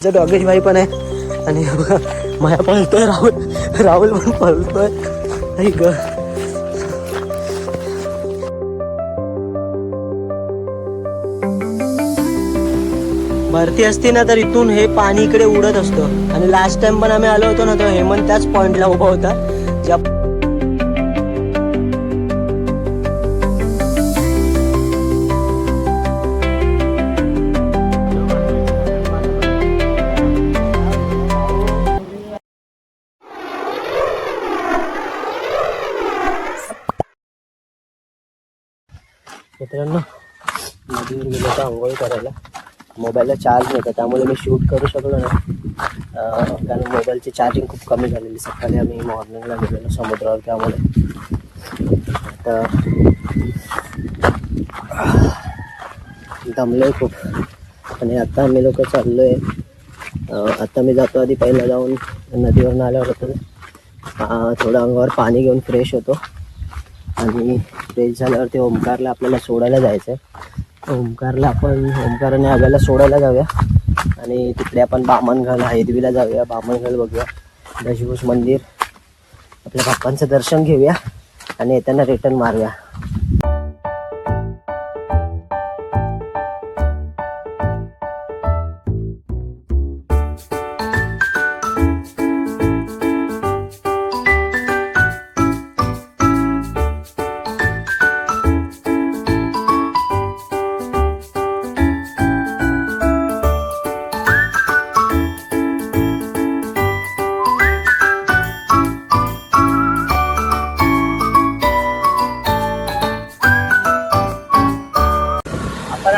डॉगेश भाई पण आहे आणि माया पळतोय, राहुल पण पळतोय. भरती असती ना तर इथून हे पाणी इकडे उडत असतं. आणि लास्ट टाइम पण आम्ही आलो होतो ना, तर हेमंत त्याच पॉइंटला उभा होता ज्या मित्रांनो नदीवर गेलो होतो आंघोळ करायला. मोबाईलला चार्ज नव्हता त्यामुळे मी शूट करू शकलो नाही, कारण मोबाईलची चार्जिंग खूप कमी झालेली. सकाळी आम्ही मॉर्निंगला गेलेलो समुद्रावर, त्यामुळे आता दमलोय खूप. आणि आता आम्ही लोक चाललोय, आता मी जातो आधी पहिला जाऊन नदीवरून आल्यावर होतो थोडं अंगावर पाणी घेऊन फ्रेश होतो. आणि फ्रेश झाल्यावर ते ओमकारला आपल्याला सोडायला जायचं आहे. ओमकार आणि आव्याला सोडायला जाऊया आणि तिकडे आपण बामणघाल हैदवीला जाऊया. बामणघाल बघूया, दशभूष मंदिर, आपल्या बाप्पांचं दर्शन घेऊया आणि येताना रिटर्न मारूया.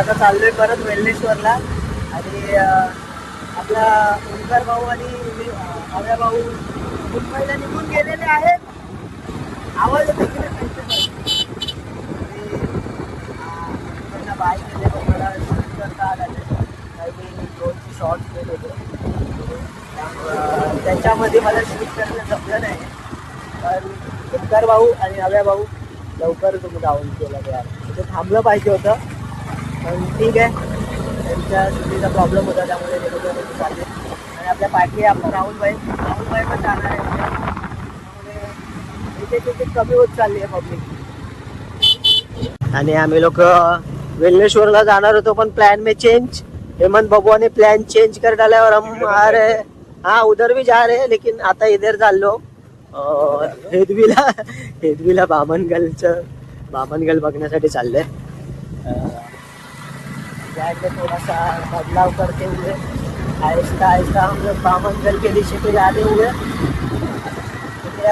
आता चाललोय परत वेल्लेश्वरला. आणि आपला ओंकार भाऊ आणि आव्या भाऊ मुंबईला निघून गेलेले आहेत. आवाज येतो की नाही त्यांना बाय केले, पण मला शूट करता आलं काही मी 2 शॉर्ट्स केले होते, त्याच्यामध्ये मला शूट करणं जमलं नाही. पण ओंकार भाऊ आणि आव्या भाऊ लवकर तुम्ही डाऊन केला, यार तिथे थांबलं पाहिजे होतं, पण ठीक आहे. त्यांच्या सुट्टीचा प्रॉब्लेम होता त्यामुळे ते लोक चालले. आणि आपल्या पाठी आपला राहुल भाई पण जाणार आहे. त्यामुळे इथे कमी होत चालली आहे पब्लिक. आणि आम्ही लोक वेल्लेश्वरला जाणार होतो, पण प्लॅन में चेंज. हेमंत बबुआ ने प्लान चेंज कर डाला और हम आ रहे, हाँ उधर भी जा रहे हैं, लेकिन आता इधर चाललो हेदवीला बामणगल बघण्यासाठी चाललंय. जाएंगे थोड़ा सा बदलाव करते हुए, आहिस्ता आहिस्ता हम लोग बामणगल के दिशे पे जाते हुए.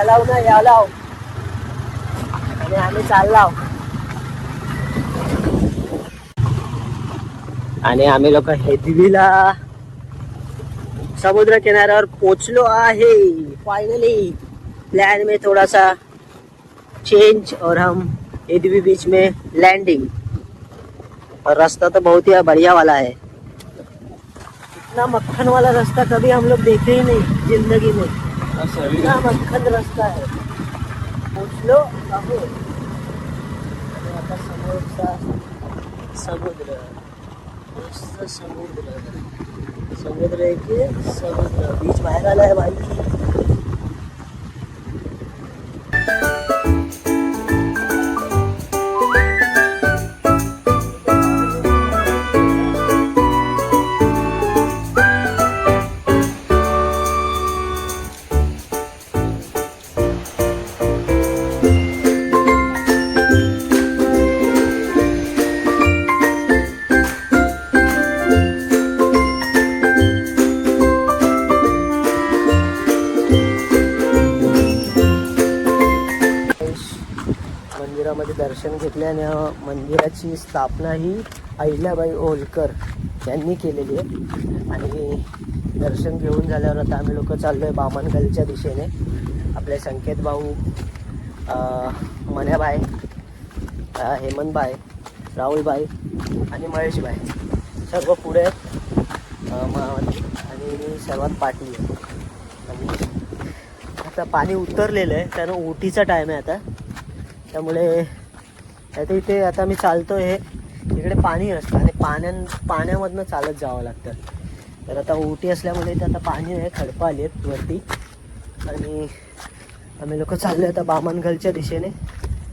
अलाव ना अलाव आणि आम्ही चाललाव. आणि आम्ही लोक हेदवीला समुद्र किनाऱ्यावर पोचलो आहे फाइनली. प्लान में थोड़ा सा चेंज और हम हेदवी बीच में लैंडिंग. और रास्ता तो बहुत ही बढ़िया वाला है. इतना मक्खन वाला रास्ता कभी हम लोग देखे ही नहीं जिंदगी में. इतना मक्खन रास्ता है. पोचलो आहे. आता समोरचा समुद्र, समुद्र आहे की समुद्र बीच बाहेर आला आहे भाई. मंदिरामध्ये दर्शन घेतले आणि मंदिराची स्थापना ही अहिल्याबाई होलकर यांनी केलेली आहे. आणि दर्शन घेऊन झाल्यावर आता आम्ही लोक चाललोय बामणगलच्या दिशेने. आपले संकेत भाऊ, मन्याबाई, हेमंतबाई, राहुलबाई आणि महेशबाई सर्व पुढे आहेत. आणि मी सर्वात पाठी आहे. आणि आता पाणी उतरलेलं आहे, त्यानं ओटीचा टाईम आहे आता, त्यामुळे आता इथे आता मी चालतो आहे. इकडे पाणी असतं आणि पाण्यामधनं चालत जावं लागतं. तर आता ओटी असल्यामुळे इथे आता पाणी आहे, खडपं आली आहेत वरती. आणि आम्ही लोक चाललो आता बामणगलच्या दिशेने.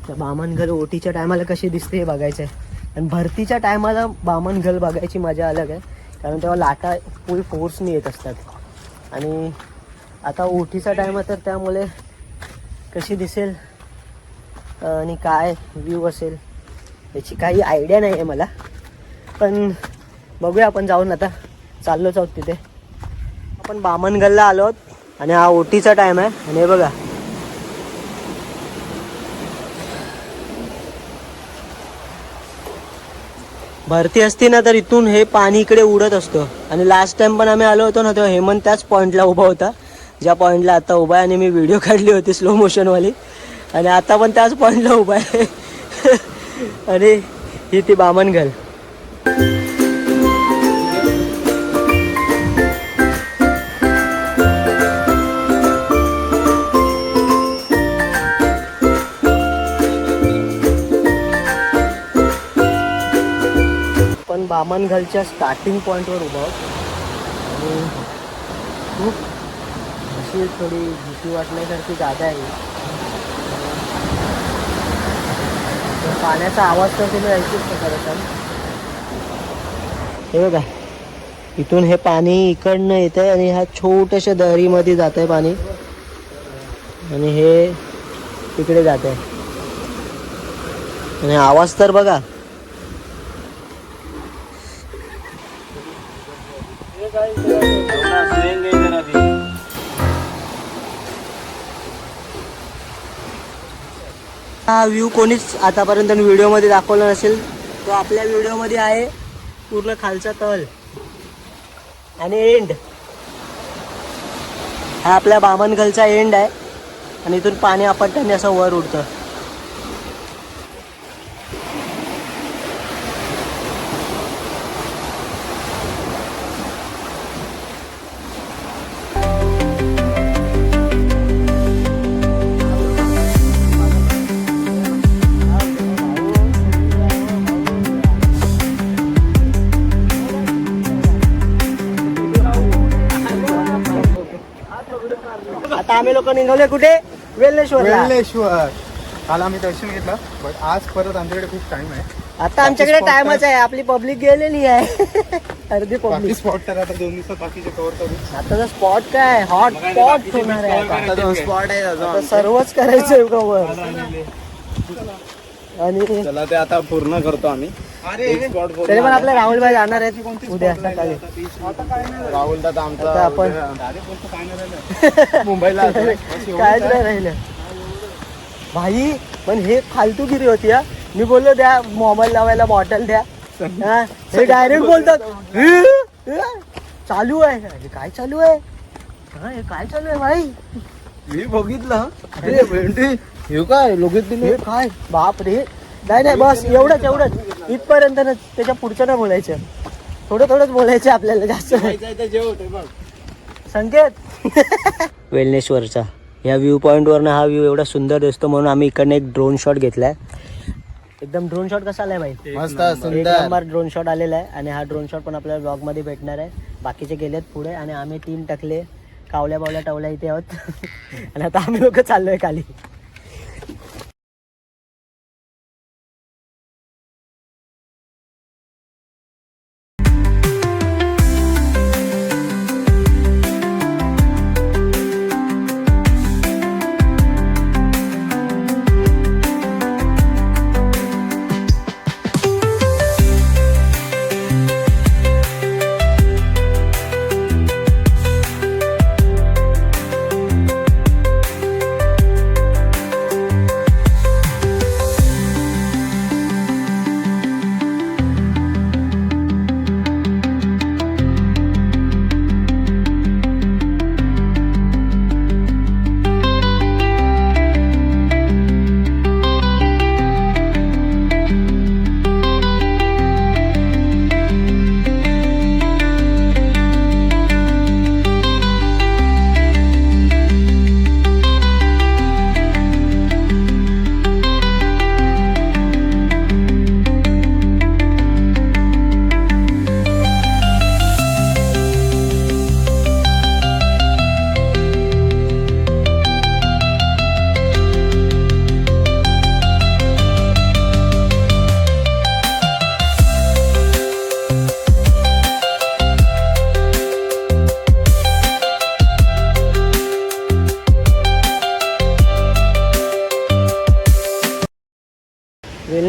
तर बामणगल ओटीच्या टायमाला कशी दिसते हे बघायचं आहे. आणि भरतीच्या टायमाला बामणगल बघायची मजा अलग आहे, कारण तेव्हा लाटा फुल फोर्सने येत असतात. आणि आता ओटीचा टाईम आहे तर त्यामुळे कशी दिसेल आणि काय व्ह्यू असेल याची काही आयडिया नाही आहे मला. पण बघूया, आपण जाऊन आता चाललोच आहोत तिथे. आपण बामणगलला आलो आहोत आणि हा ओटीचा टाईम आहे. आणि हे बघा, भरती असती ना तर इथून हे पाणी इकडे उडत असतं. आणि लास्ट टाइम पण आम्ही आलो होतो ना तेव्हा हेमंत त्याच पॉईंटला उभा होता ज्या पॉईंटला आता उभा आहे. आणि मी व्हिडिओ काढली होती स्लो मोशनवाली. आणि आता पण त्याच पॉईंटला उभा आहे. आणि ही ती बामणगल. पण बामणगलच्या स्टार्टिंग पॉईंटवर उभा आहोत. आणि खूप अशी थोडी भीती वाटण्यासारखी जागा आहे. पाण्याचा आवाज तर तुम्ही ऐकूच नाही खरं तर. हे बघा, इथून हे पाणी इकडनं येत आहे आणि ह्या छोट्याशा दरीमध्ये जात आहे पाणी. आणि हे तिकडे जात आहे. आणि आवाज तर बघा. हा व्ह्यू कोणीच आतापर्यंत व्हिडिओमध्ये दाखवला नसेल. तो आपल्या व्हिडिओमध्ये आहे. पूर्ण खालचा तल आणि एंड. हा आपल्या बामणगलचा एंड आहे. आणि इथून पाणी आपटल्याने असं वर उडतं. आता आम्ही लोक निघाले कुठे? वेल्लेश्वर. काल आम्ही दर्शन घेतलं, पण आज परत आमच्याकडे खूप टाइम आहे. आता आमच्याकडे टाइमच आहे. आपली पब्लिक गेलेली आहे. अर्धी बाकी पब्लिक. स्पॉट तर आता 2 दिवसात बाकीचे कव्हर करू. आता स्पॉट काय हॉट स्पॉट होणार आहे आता. आता 2 स्पॉट आहे आता सर्वच करायचंय कवर. आणि चला ते आता पूर्ण करतो आम्ही. तरी पण आपले राहुल भाई जाणार आहेत उद्या सकाळी. राहुल दादा आमचा आता आपण मुंबईला कायच नाही राहिलं भाई. पण हे फालतूगिरी होती हा. मी बोललो द्या मोबाईल लावायला, बॉटल द्या. हा, हे डायरेक्ट बोलतात चालू आहे. हे काय चालू आहे? हा, हे काय चालू आहे भाई? मी बघितलं. हे काय लोक हे काय बाप रे. नाही बस एवढंच इथपर्यंत. त्याच्या पुढचं नाही बोलायचं. थोडंच बोलायचं आपल्याला, जास्त संकेत. वेलनेश्वरचा या व्ह्यू पॉईंटवरनं हा व्ह्यू एवढा सुंदर दिसतो म्हणून आम्ही इकडनं एक ड्रोन शॉट घेतलाय. एकदम ड्रोन शॉट कसा आलाय भाई? मस्त एक सुंदर. नंबर ड्रोन शॉट आलेला आहे. आणि हा ड्रोन शॉट पण आपल्याला ब्लॉग मध्ये भेटणार आहे. बाकीचे गेलेत पुढे आणि आम्ही 3 टकले कावल्या बावल्या टवल्या इथे आहोत. आणि आता आम्ही लोक चाललोय खाली.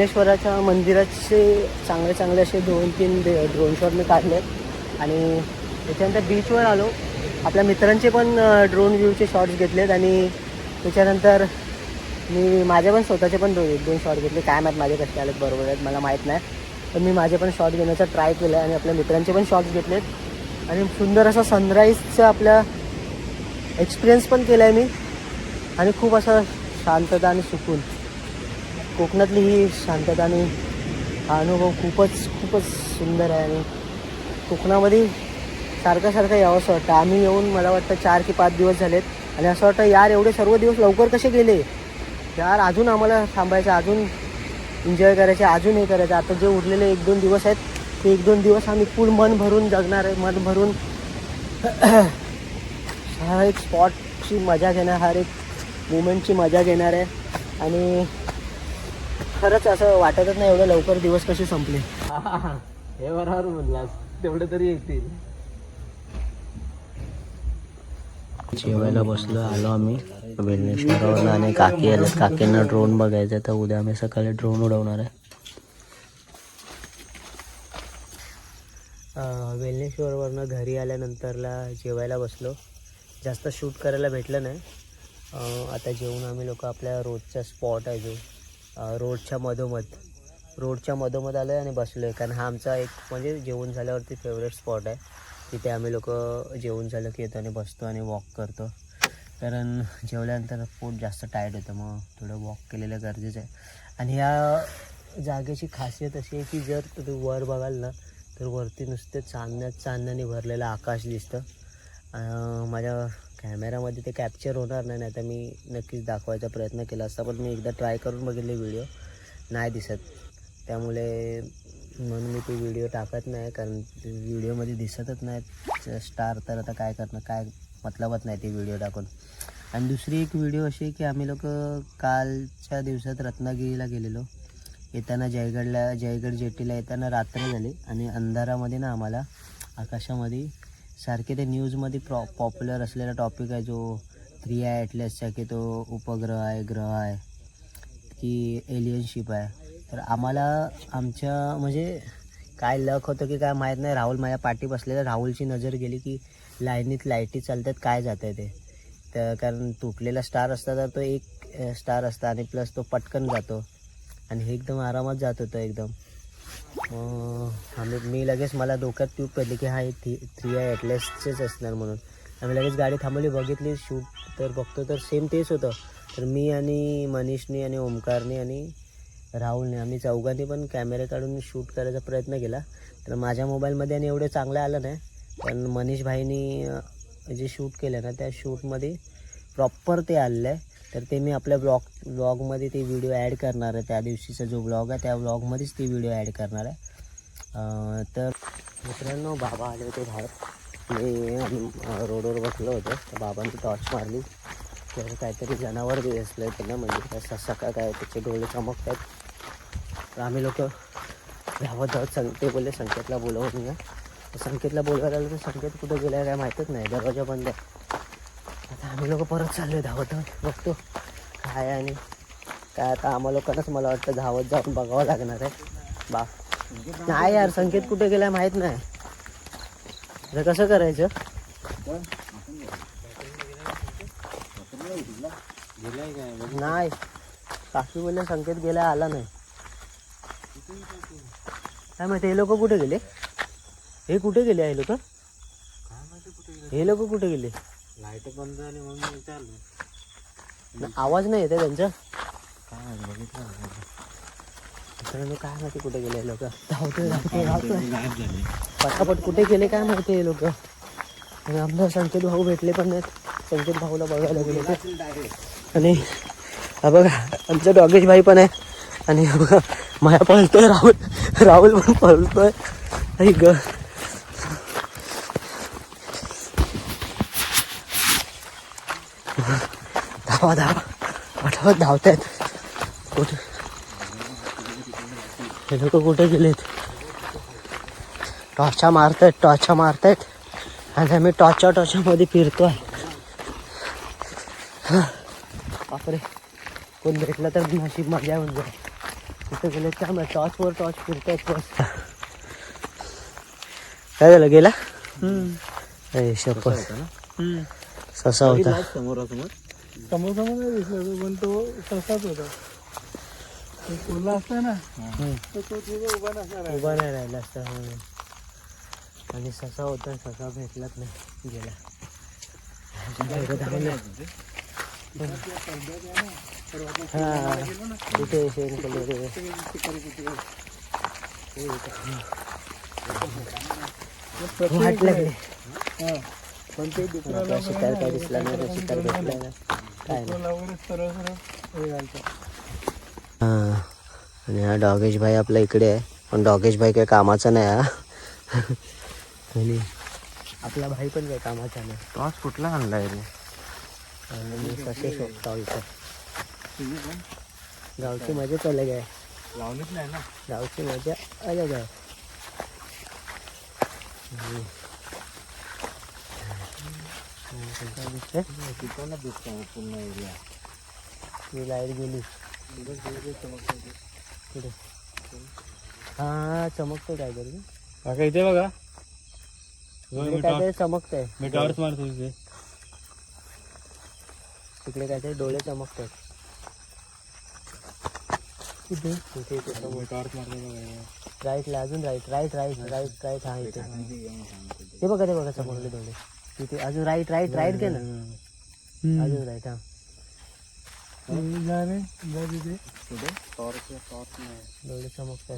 वेल्लेश्वराच्या मंदिराचे चांगले चांगले असे 2-3 ड्रोन शॉट मी काढलेत आणि त्याच्यानंतर बीचवर आलो. आपल्या मित्रांचे पण ड्रोन व्ह्यूचे शॉट्स घेतलेत आणि त्याच्यानंतर मी माझे पण स्वतःचे पण 2 शॉट घेतले. काय माहीत माझे कसे आलेत बरोबर आहेत मला माहीत नाही, पण मी माझे पण शॉट घेण्याचा ट्राय केला आणि आपल्या मित्रांचे पण शॉट्स घेतलेत आणि सुंदर असा सनराईजचा आपला एक्सपिरियन्स पण केला आहे मी आणि खूप असं शांतता आणि सुकून. कोकणातली ही शांतता आणि हा अनुभव खूपच सुंदर आहे आणि कोकणामध्ये सारखं यावंसं वाटतं. आम्ही येऊन मला वाटतं 4 की 5 दिवस झालेत आणि असं वाटतं यार एवढे सर्व दिवस लवकर कसे गेले यार, अजून आम्हाला थांबायचं, अजून एन्जॉय करायचे, अजून हे करायचं. आता जे उरलेले 1-2 दिवस आहेत ते 1-2 दिवस आम्ही फुल मन भरून जगणार आहे, मन भरून हर एक स्पॉटची मजा घेणार, हर एक मुमेंटची मजा घेणार आहे आणि खरंच असं वाटतच नाही एवढं लवकर दिवस कसे संपले. हे बरोबर म्हणलास, तेवढे तरी येतील. जेवायला बसलो, आलो आम्ही वेल्लेश्वरावरून आणि काकी आल्यात. काकींना ड्रोन बघायचं तर उद्या आम्ही सकाळी ड्रोन उडवणार आहे. वेल्लेश्वरवरनं घरी आल्यानंतरला जेवायला बसलो. जास्त शूट करायला भेटलं नाही. आता जेवून आम्ही लोक आपल्या रोजचा स्पॉट आहे जो रोडच्या मधोमध आलो आहे आणि बसलो आहे, कारण हा आमचा एक म्हणजे जेवण झाल्यावरती फेवरेट स्पॉट आहे. तिथे आम्ही लोक जेवण झालं की येतो आणि बसतो आणि वॉक करतो, कारण जेवल्यानंतर पोट जास्त टायर्ड होतं, मग थोडं वॉक केलेलं गरजेचं आहे. आणि ह्या जागेची खासियत अशी आहे की जर तुम्ही वर बघाल ना तर वरती नुसते चांदण्याने भरलेलं आकाश दिसतं. माझ्या कॅमेरामध्ये ते कॅप्चर होणार नाही, तर मी नक्कीच दाखवायचा प्रयत्न केला असता, पण मी एकदा ट्राय करून बघितले व्हिडिओ, नाही दिसत. त्यामुळे म्हणून मी ते व्हिडिओ टाकत नाही, कारण व्हिडिओमध्ये दिसतच नाहीत स्टार, तर आता काय करणं, काय मतलबच नाही ते व्हिडिओ टाकून. आणि दुसरी एक व्हिडिओ अशी आहे की आम्ही लोक कालच्या दिवसात रत्नागिरीला गेलेलो. येताना जयगड जेटीला येताना रात्र झाली आणि अंधारामध्ये ना आम्हाला आकाशामध्ये सारखे ते न्यूजमध्ये पॉप्युलर असलेला टॉपिक आहे जो 3i ॲटलसचा, की तो उपग्रह आहे, ग्रह आहे की एलियनशिप आहे. तर आम्हाला आमच्या म्हणजे काय लक होतं की काय माहीत नाही, राहुल माझ्या पाठी बसलेला, राहुलची नजर गेली की लाईटी चालतात काय जात आहे ते, तर कारण तुटलेला स्टार असता तर तो एक स्टार असता आणि प्लस तो पटकन जातो आणि हे एकदम आरामात जात होतं एकदम. मी लगेच मला डोक्यात ट्यूब पडली की हा 3i ॲटलसचेच असणार म्हणून. आम्ही लगेच गाडी थांबवली, बघितली शूट, तर बघतो तर सेम तेच होतं. तर मी आणि मनीषनी आणि ओमकारने आणि राहुलने आम्ही चौघांनी पण कॅमेरा काढून शूट करायचा प्रयत्न केला. तर माझ्या मोबाईलमध्ये आणि एवढं चांगलं आलं नाही, पण मनीष भाईनी जे शूट केलं ना त्या शूटमध्ये प्रॉपर ते आलेलं आहे. तर ते मी आपल्या ब्लॉगमध्ये ते व्हिडिओ ॲड करणार आहे. त्या दिवशीचा जो ब्लॉग आहे त्या ब्लॉगमध्येच ती व्हिडिओ ॲड करणार आहे. तर मित्रांनो, बाबा आले होते बाहेर, मी रोडवर बसलो होतो, तर बाबांनी टॉर्च मारली तर काहीतरी जनावर दिसलं आहे त्यांना, म्हणजे काय ससा काय त्याचे डोळे चमकत आहेत. तर आम्ही लोक धावत ते बोलले संकेतला बोलवून घ्या. संकेतला बोलवायला आलं तर संकेत कुठं गेला काय माहीतच नाही, दरवाजा बंद आहे. आता आम्ही लोक परत चाललो धावत बघतो काय आणि काय. आता आम्हा लोकांनाच मला वाटतं धावत जाऊन बघावं लागणार आहे. नाही यार, संकेत कुठे गेलाय माहीत नाही, तर कसं करायचं. नाही, काकी बोलले संकेत गेला, आला नाही. काय माहिती हे लोक कुठे गेले, हे कुठे गेले हे लोक, हे लोक कुठे गेले. लाईट बंद झाली म्हणून विचारलं, आवाज नाही येते त्यांचा. काय बघितलं काय माहिती कुठे गेले लोक. धावतोय पटापट कुठे गेले काय माहिती हे लोक. आणि आमचा संकेत भाऊ भेटले पण नाहीत. संकेत भाऊला बघायला गेले ते. आणि हा बघा आमचा डॉगेश भाई पण आहे. आणि बघा माया पळतोय, राहुल पण पळतोय. ग धावा पटापट धावतायत. कुठे हे लोक कुठे गेलेत. टॉर्चा मारतायत आणि आम्ही टॉर्चामध्ये फिरतोय. बापरे, कोण भेटलं तर नशीब मजा होऊन जाईल. तिथे गेले काय टॉर्चवर टॉर्च फिरतायत बस. काय झालं गेला शपथ ससा होता समोरासमोर समोर नाही दिसला पण तो तसाच होता. कोल्हा असता ना तर तो तिथे उभा नसणार. उभा नाही राहिला असता. आणि ससा होता, ससा भेटलाच नाही गेला. हा तिथे शेण कलर वाटलं पण ते आपला शिकार काय दिसला नाही, शिकार भेटला ना काय नाही. सरळ हे घालतो. हा आणि हा डॉगेश भाई आपल्या इकडे आहे, पण डॉगेश भाई काही कामाचा नाही हा. आणि आपला भाई पण काही कामाचा नाही. टॉस कुठला आणलाय रे? आणि मी कसे शोधतो इथं. गावची मजाच अलग आहे. लावणीच नाही ना. गावची मजा अलग आहे. तिकडनं दिसतो पूर्ण एरिया. ती लाईट गेली कुठे? हा चमकतो काहीतरी. काका इथे बघा, इकडे काहीतरी चमकतंय. मी टॉर्च मारतो तिथे. तिकडे काहीतरी डोळे चमकतात. तिथे तिथे इथे समोर टॉर्च मारतो बघा. राईटला अजून right right right right right हा इथे ते बघा समोरले डोळे तिथे. अजून राईट राईट राईट घे ना. अजून राईट. हा डोळे चमकतात.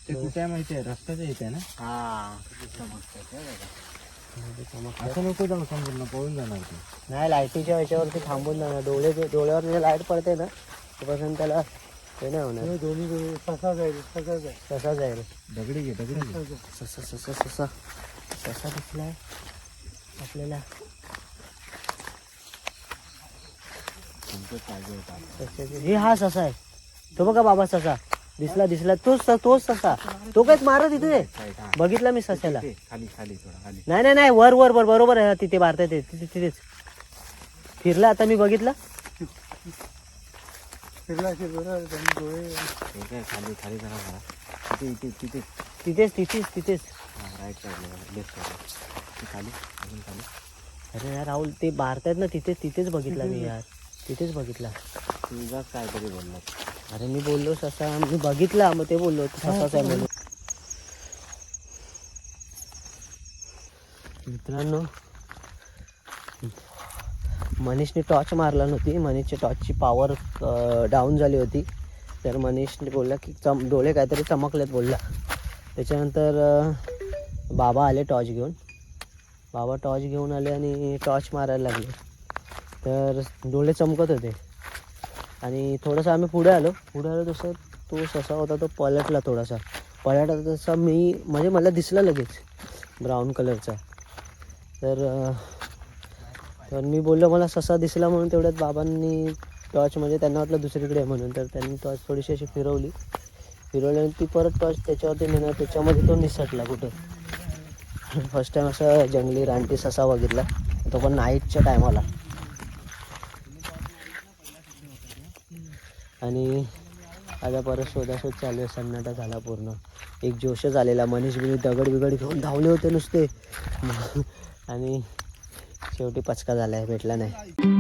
ते कुठे आहे माहिती आहे? रस्त्याच्या इथे ना. असं नको जाऊ, समजून पळून जाणार ते. नाही लाईटीच्या ह्याच्यावरती थांबून जाणार. डोळ्यावर जे लाईट पडते ना त्यापासून त्याला ते नाही होणार. दोन्ही ससा जाईल ससा जाईल. दगडी घे, दगडी घे. ससा ससा ससा ससा दिसलाय आपल्याला. हे हा ससा आहे तो बघा बाबा. ससा दिसला तोच ससा. तो काहीच मारत इथे बघितला मी ससाला. खाली खाली थोडा खाली. नाही वर बरोबर आहे. तिथे मारताय ते तिथेच फिरला. आता मी बघितलं. फिरला डोळे खाली खाली जरा बघा. तिथे तिथेच. राईट साईडला, लेफ्ट साईडला खाली, अजून खाली. अरे यार राहुल ते मारतायत ना तिथेच बघितला मी यार. तिथेच बघितला. तुझाच काहीतरी बोलला. अरे मी बोललो ससा. मी बघितला मग ते बोललो ससाच आहे म्हणून. मित्रांनो मनीषने टॉर्च मारला नव्हती. मनीषच्या टॉर्चची पॉवर डाऊन झाली होती. तर मनीषने बोलला की डोळे काहीतरी चमकलेत बोलला. त्याच्यानंतर बाबा आले टॉर्च घेऊन. बाबा टॉर्च घेऊन आले आणि टॉर्च मारायला लागले. तर डोळे चमकत होते. आणि थोडंसं आम्ही पुढे आलो तसं तो ससा होता तो पलटला. पलटला तसा मी म्हणजे मला दिसला लगेच ब्राऊन कलरचा. तर मी बोललो मला ससा दिसला म्हणून. तेवढ्यात बाबांनी टॉर्च म्हणजे त्यांना वाटलं दुसरीकडे आहे म्हणून. तर त्यांनी टॉर्च थोडीशी अशी फिरवली ती परत टॉर्च त्याच्यावरती नेणार. त्याच्यामध्ये तो निसटला कुठं. फर्स्ट टाइम असं जंगली रानटी ससा बघितला, तो पण नाईटच्या टायमाला. आणि आता परत शोधाशोध चालू आहे. सन्नाटा झाला पूर्ण. एक जोशच आलेला. मनीष दगड घेऊन धावले होते नुसते. आणि शेवटी पचका झाला आहे, भेटला नाही.